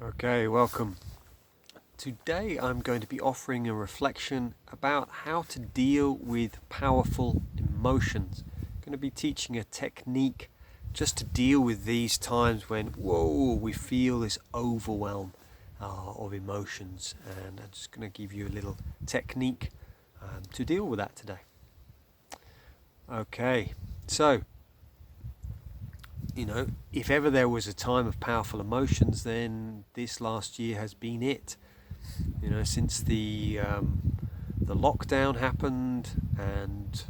Okay, welcome. Today I'm going to be offering a reflection about how to deal with powerful emotions. I'm going to be teaching a technique just to deal with these times when, we feel this overwhelm of emotions. And I'm just going to give you a little technique to deal with that today. Okay, so if ever there was a time of powerful emotions, then this last year has been it. Since the lockdown happened and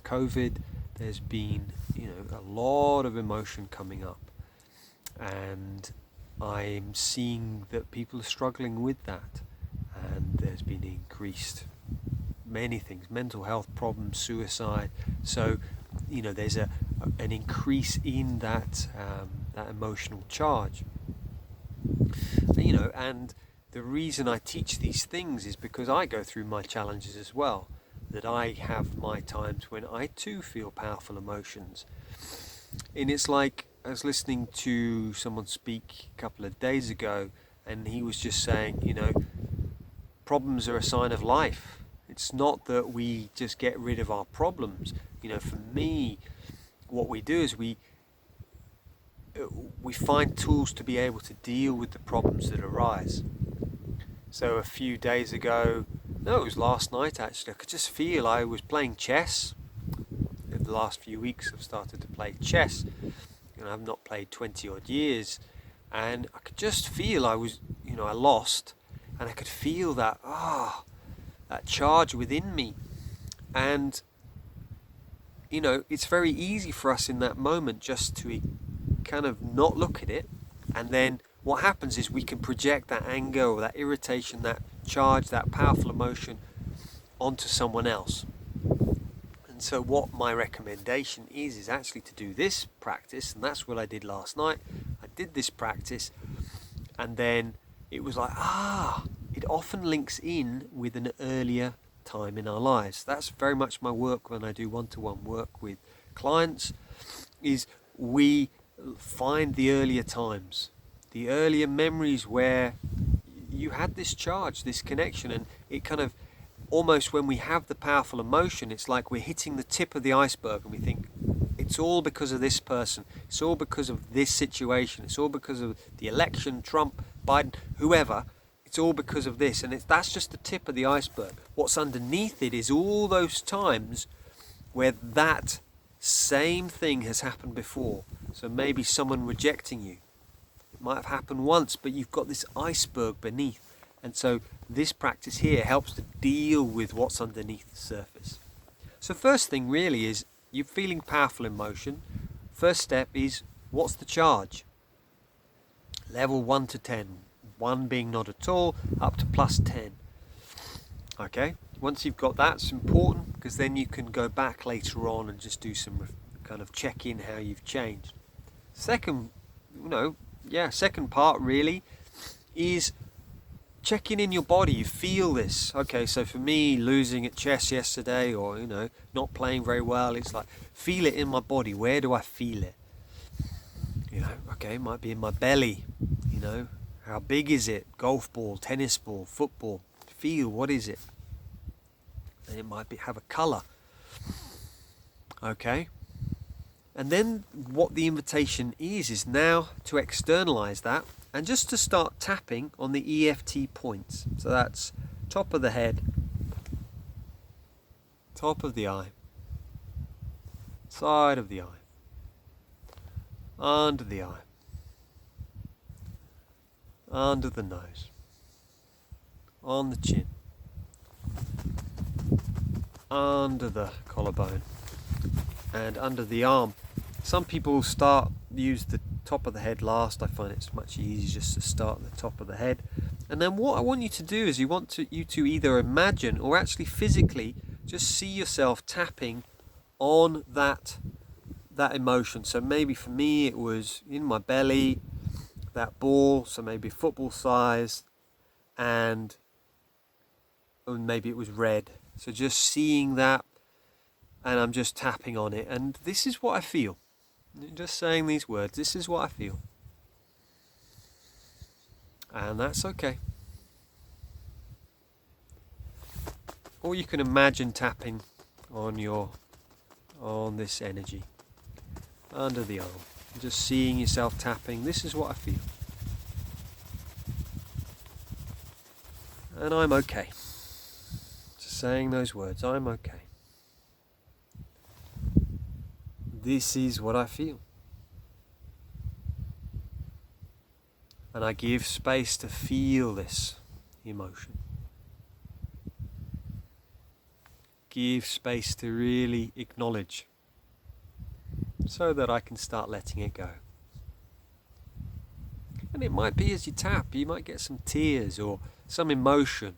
COVID, there's been a lot of emotion coming up, and I'm seeing that people are struggling with that, and there's been increased many things, mental health problems, suicide. So there's an increase in that emotional charge. And the reason I teach these things is because I go through my challenges as well. That I have my times when I too feel powerful emotions. And it's like I was listening to someone speak a couple of days ago, and he was just saying, problems are a sign of life. It's not that we just get rid of our problems. For me, what we do is we find tools to be able to deal with the problems that arise. So a few days ago, no, it was last night actually, I could just feel I was playing chess. In the last few weeks I've started to play chess. I've not played 20 odd years, and I could just feel I was, I lost, and I could feel that charge within me. And it's very easy for us in that moment just to kind of not look at it, and then what happens is we can project that anger or that irritation, that charge, that powerful emotion onto someone else. And so what my recommendation is actually to do this practice, and that's what I did last night. I did this practice, and then it was like, it often links in with an earlier time in our lives. That's very much my work when I do one-to-one work with clients, is we find the earlier times, the earlier memories where you had this charge, this connection, and it kind of almost, when we have the powerful emotion, it's like we're hitting the tip of the iceberg, and we think it's all because of this person, it's all because of this situation, it's all because of the election, Trump, Biden, whoever. It's all because of this, and that's just the tip of the iceberg. What's underneath it is all those times where that same thing has happened before. So maybe someone rejecting you. It might have happened once, but you've got this iceberg beneath. And so this practice here helps to deal with what's underneath the surface. So first thing really is, you're feeling powerful emotion. First step is, what's the charge? Level 1 to 10. 1 being not at all, up to plus 10. Okay, once you've got that, it's important, because then you can go back later on and just do some kind of check in how you've changed. Second part really is checking in your body. You feel this. Okay, so for me, losing at chess yesterday, or not playing very well, it's like, feel it in my body. Where do I feel it? Okay, it might be in my belly. How big is it? Golf ball, tennis ball, football. Feel, what is it? And it might have a colour. Okay. And then what the invitation is now to externalize that, and just to start tapping on the EFT points. So that's top of the head, top of the eye, side of the eye, under the eye, under the nose, on the chin, under the collarbone, and under the arm. Some people use the top of the head last. I find it's much easier just to start at the top of the head. And then what I want you to do is you to either imagine or actually physically just see yourself tapping on that emotion. So maybe for me it was in my belly, that ball, so maybe football size, and maybe it was red. So just seeing that, and I'm just tapping on it, and this is what I feel. Just saying these words, this is what I feel. And that's okay. Or you can imagine tapping on this energy under the arm. Just seeing yourself tapping. This is what I feel. And I'm okay. Just saying those words, I'm okay. This is what I feel. And I give space to feel this emotion. Give space to really acknowledge so that I can start letting it go. And it might be as you tap, you might get some tears or some emotion.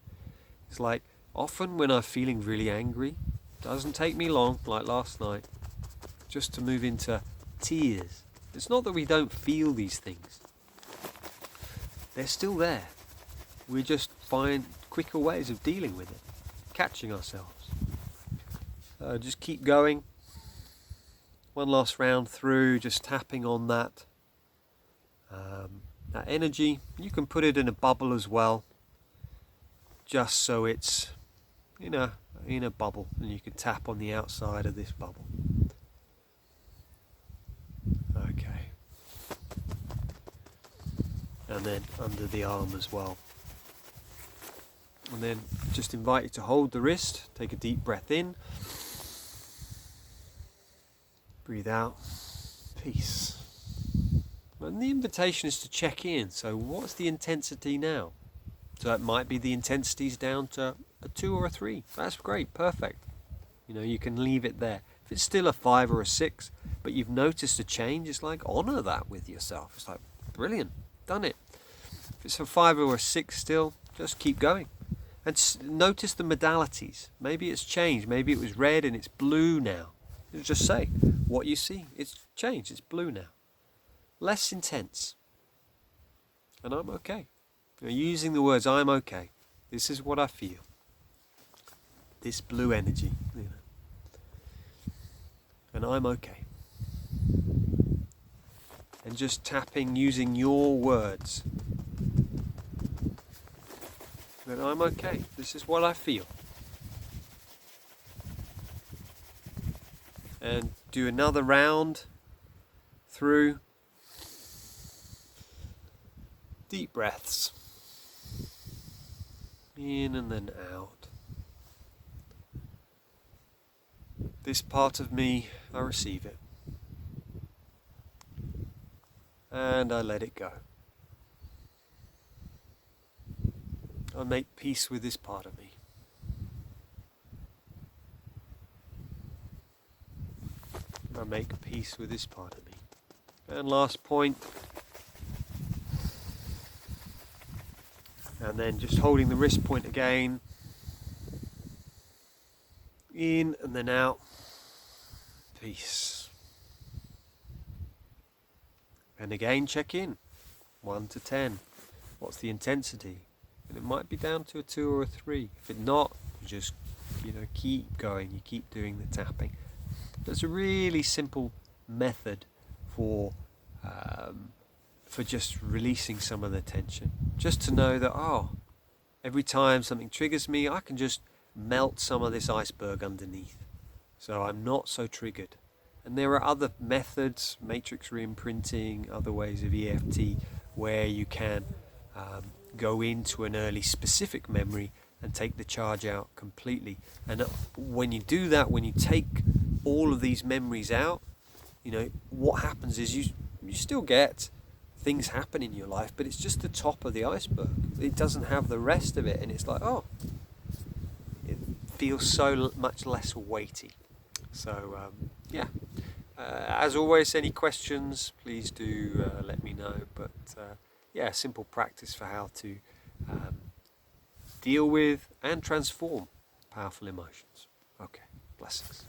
It's like often when I'm feeling really angry, it doesn't take me long, like last night, just to move into tears. It's not that we don't feel these things. They're still there. We just find quicker ways of dealing with it, catching ourselves. So just keep going. One last round through, just tapping on that energy. You can put it in a bubble as well, just so it's in a bubble, and you can tap on the outside of this bubble. Okay. And then under the arm as well. And then just invite you to hold the wrist, take a deep breath in, breathe out, peace. And the invitation is to check in. So what's the intensity now? So it might be the intensity's down to a 2 or a 3. That's great, perfect. You can leave it there. If it's still a 5 or a 6, but you've noticed a change, it's like honor that with yourself. It's like, brilliant, done it. If it's a 5 or a 6 still, just keep going. And notice the modalities. Maybe it's changed. Maybe it was red and it's blue now. Just say what you see. It's changed. It's blue now. Less intense. And I'm okay. Using the words, I'm okay. This is what I feel. This blue energy. And I'm okay. And just tapping using your words. That I'm okay. This is what I feel. And do another round through. Deep breaths. In and then out. This part of me, I receive it. And I let it go. I make peace with this part of me. I make peace with this part of me. And last point. And then just holding the wrist point again. In and then out. Peace. And again check in. 1 to 10. What's the intensity? And it might be down to a 2 or a 3. If it's not, you just keep going. You keep doing the tapping. That's a really simple method for just releasing some of the tension. Just to know that, every time something triggers me, I can just melt some of this iceberg underneath. So I'm not so triggered. And there are other methods, matrix re-imprinting, other ways of EFT, where you can go into an early specific memory and take the charge out completely. And when you do that, when you take all of these memories out, what happens is you still get things happen in your life, but it's just the top of the iceberg. It doesn't have the rest of it, and it's like, it feels so much less weighty. So as always, any questions, please do let me know. But simple practice for how to deal with and transform powerful emotions. Okay, blessings.